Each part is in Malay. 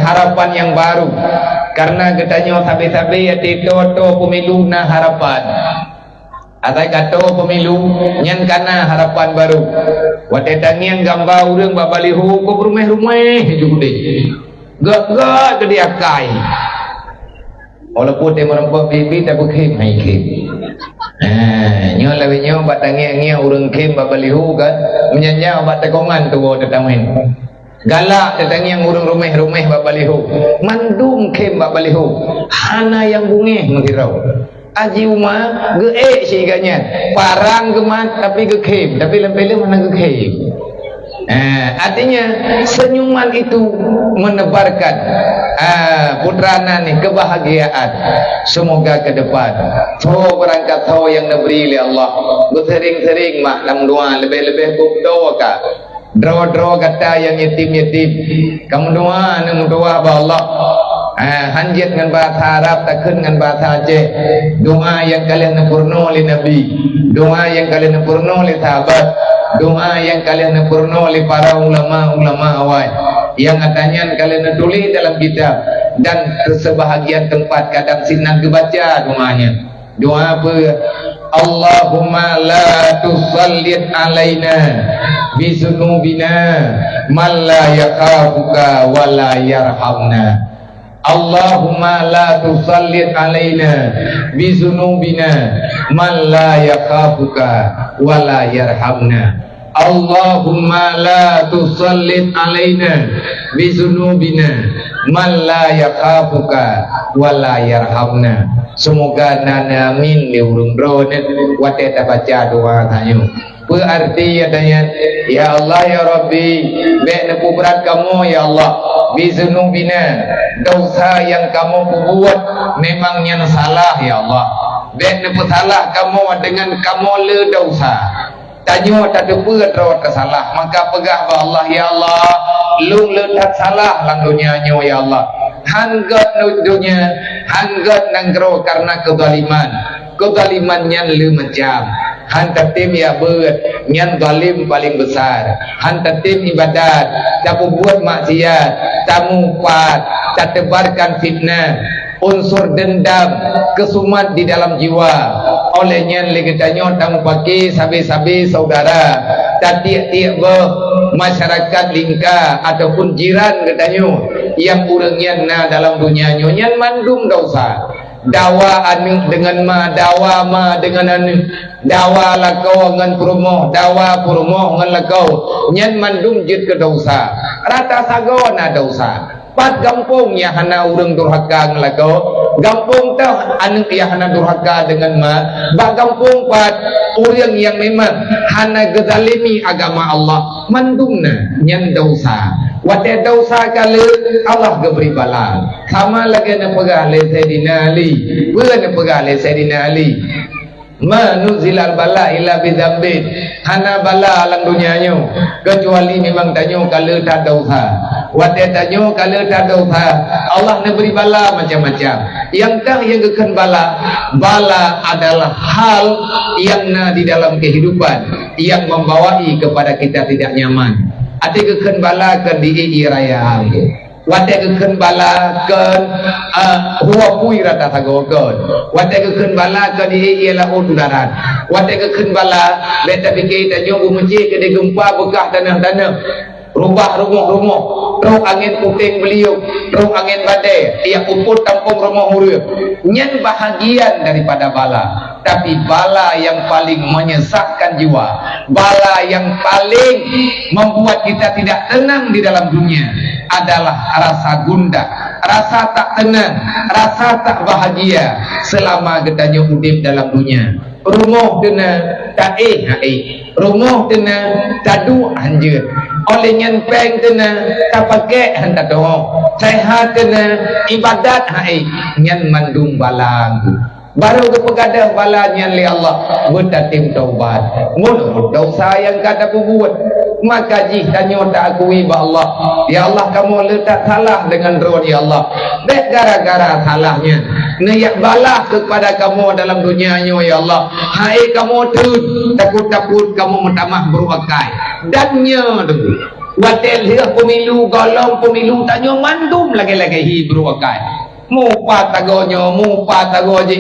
harapan yang baru. Karena katanya sabi-sabi ati toto pemilu na harapan. Atai kata pemilu nyan kana harapan baru. Wate tangiang gambar urang babalihu ko rumah-rumah juga deh. Gak ke dia kai. Walaupun dia merempat bibi tak bukim hai kim. Nyo lawi nyo batangiang urang kim babalihu kan menyanya bat tekongan tu tetamen. Galak tetangiang urang rumah-rumah babalihu. Mandum kim babalihu. Hana yang bungeh menghirau. Aji umah geek siganya parang gemat tapi gekem tapi lempele mana gekem. Artinya senyuman itu menebarkan putrana nih kebahagiaan. Semoga ke depan tho berangkat tho yang diberi oleh Allah bersering-sering mah dalam doa lebih-lebih doa ka doa kata yang yatim-yatim kamu doa nang doa ba Allah. Hanjat dengan bahasa Arab takkan dengan bahasa Aceh. Doa yang kalian sempurna oleh Nabi, doa yang kalian sempurna oleh sahabat, doa yang kalian sempurna oleh para ulama-ulama awal yang katanya kalian tulis dalam kitab dan sebahagian tempat kadang sinan kebaca doanya. Doa apa? Allahumma la tusallit alaina bisunubina man la yakhafuka wa la yarhamna. Allahumma la tusallit alaina bizunubina man la yakhafuka wa la yarhamna. Allahumma la tusallit alaina bizunubina man la yakhafuka wa la yarhamna. Semoga nana amin di urung drone wate ta baca doa tanyo. Berarti adanya ya Allah ya Rabbi bek nepu berat kamu ya Allah bizunubina dosa yang kamu buat memangnya salah ya Allah bek nepu salah kamu dengan kamu le dosa tanyo tak depa rawat kesalah maka pegah ba Allah ya Allah lung le tak salah lang dunia nyo ya Allah hanggat dunia hanggat nanggro karena kezaliman yang le macam hantar tim ya ber nyan zalim paling besar hantar tim ibadat tamu buat maksiat tamu kuat tak tebarkan fitnah unsur dendam kesumat di dalam jiwa olehnya legetanyo tamu pakai sabi-sabi saudara tak tiap-tiap masyarakat lingka ataupun jiran getanyo yang urangnya na dalam dunia nyo nyan mandum dosa dawa anu dengan dawa dengan anu dawa lakau ngan purumoh dawa purumoh ngan lakau nyan mandum jit ke dosa rata sagona dosa pat gampung ya hana urang durhaka ngan lakau gampung tah anu ya hana durhaka dengan ba gampung pat urang yang memang hana gezalimi agama Allah mandumna nyan dosa wate dosa kala Allah geberi bala sama lagi na pegah le Sayyidina Ali bukan na pegah le Sayyidina Ali manuzilal bala illa bidzambin hana bala alang dunianyo kecuali memang tanyo kala tak dosa wate tanyo kala tak dosa Allah na beri bala macam-macam yang kah yang gekan bala adalah hal yang na di dalam kehidupan yang membawai kepada kita tidak nyaman. Ati keken bala ke di raya wate keken bala ke huwa pui rata sagogon wate keken bala ke di ialah udaran wate keken bala beta fikir tanyo bumuci ke di gempa bekah tanah-tanah rubah rumah-rumah roh angin puting beliung roh angin badai ia uput tampung rumah huruf nyen bahagian daripada bala tapi bala yang paling menyesatkan jiwa bala yang paling membuat kita tidak tenang di dalam dunia adalah rasa gundah rasa tak tenang rasa tak bahagia selama kita hidup dalam dunia rumah kena tak rumah kena tadu anjir oleh nyen peng kena tak pakai hantar doa sehat kena ibadat nyen mandung balang baru kepegadah balanya li Allah berdatim taubat mun dosa yang kata buat maka jih tanya tak akui ba Allah ya Allah kamu letak salah dengan roh ya Allah dek gara-gara salahnya niat balas kepada kamu dalam dunianya ya Allah hai kamu takut kamu mentamah beruakai dannya tu Watel dia pemilu golong pemilu tanya mandum lagi-lagi hibru akai. Mupa tagonyo je.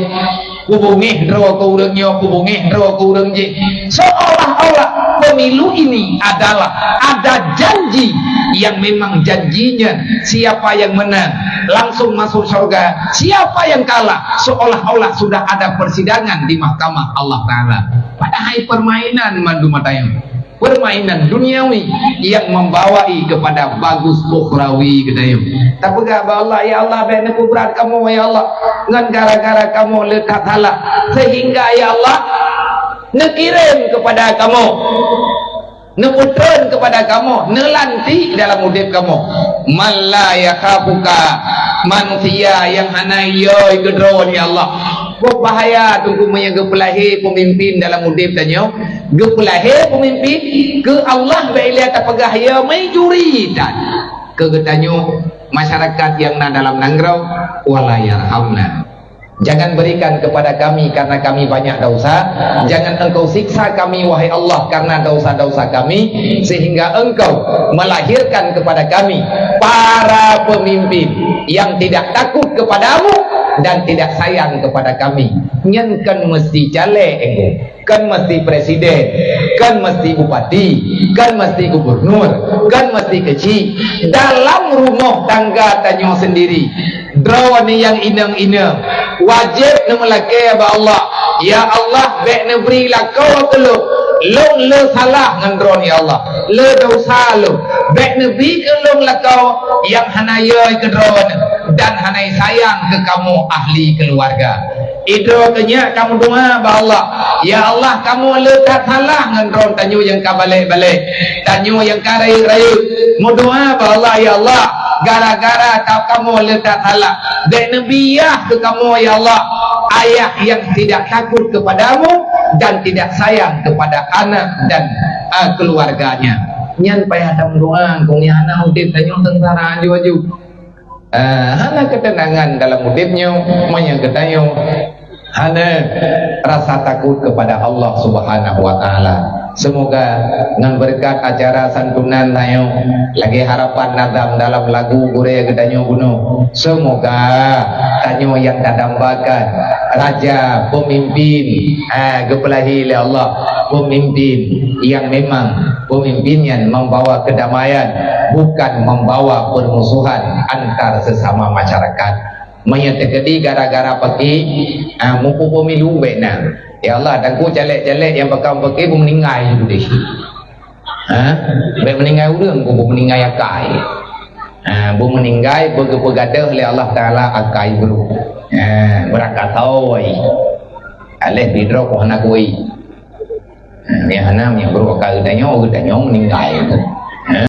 Hubungi dro ko urangnya, hubungi dro ko urang je. Seolah-olah pemilu ini adalah ada janji yang memang janjinya siapa yang menang langsung masuk surga, siapa yang kalah seolah-olah sudah ada persidangan di mahkamah Allah Ta'ala. Padahal permainan mandu matayang, permainan duniawi yang membawai kepada bagus ukhrawi gedayung. Tapi gak Allah, ya Allah bena kubrat kamu ya Allah ngan gara-gara kamu letak halak sehingga ya Allah nekirim kepada kamu, neputran kepada kamu, nelanti dalam udip kamu. Man la yakhafuka, manusia yang hanayoi gedron ya Allah. Kok bahaya tunggu punya gepelahi pemimpin dalam udip tanya. Gepelahi pemimpin ke Allah bailia tapagah ya mai juri dan ke getanyo masyarakat yang dalam nangrau wala yarhamna. Jangan berikan kepada kami karena kami banyak dosa. Jangan engkau siksa kami wahai Allah karena dosa-dosa kami, sehingga engkau melahirkan kepada kami para pemimpin yang tidak takut kepadamu dan tidak sayang kepada kami. Nyen kan mesti caleg engkau, kan mesti presiden, kan mesti bupati, kan mesti gubernur, kan mesti kecil. Dalam rumah tangga tanyo sendiri draw ni yang inang-inang wajib nemelake ba Allah. Ya Allah bek nebri la kau telu long le salah ngandron ya Allah le dosa lu bek nebri ke long la kau yang hanayoi kedron dan hanai sayang ke kamu ahli keluarga. Idro tanya kamu doa ba Allah, ya Allah kamu letak salah ngandron tanyo yang kabalik-balik, tanyo yang karai-rai. Mau doa ba Allah, ya Allah gara-gara kamu letak salah dek nabiyah ke kamu ya Allah, ayah yang tidak takut kepadamu dan tidak sayang kepada anak dan keluarganya. Nyan payah tam doa kong ni anak udip tanyo tentara aju-aju. Hana ketenangan dalam udipnya, manya ketanyo hana rasa takut kepada Allah Subhanahu wa Ta'ala. Semoga dengan berkat acara santunan tayo lagi harapan nadam dalam lagu gure gedanyo bunuh. Semoga tanyo yang dadambakan raja pemimpin gepelahi oleh Allah, pemimpin yang memang pemimpinnya membawa kedamaian, bukan membawa permusuhan antar sesama masyarakat. Menyatakan gara-gara pakai mupu pemilu benar. Ya Allah, dan ku caleg-caleg yang bakal pakai bu meninggal itu deh. Baik meninggal urang ku bu meninggal akai. Bu meninggal bergadah oleh Allah Taala akai bulu. Berakatau ai. Aleh bidro ko hana kui. Yang hana yang buru akai gedanyo meninggal itu.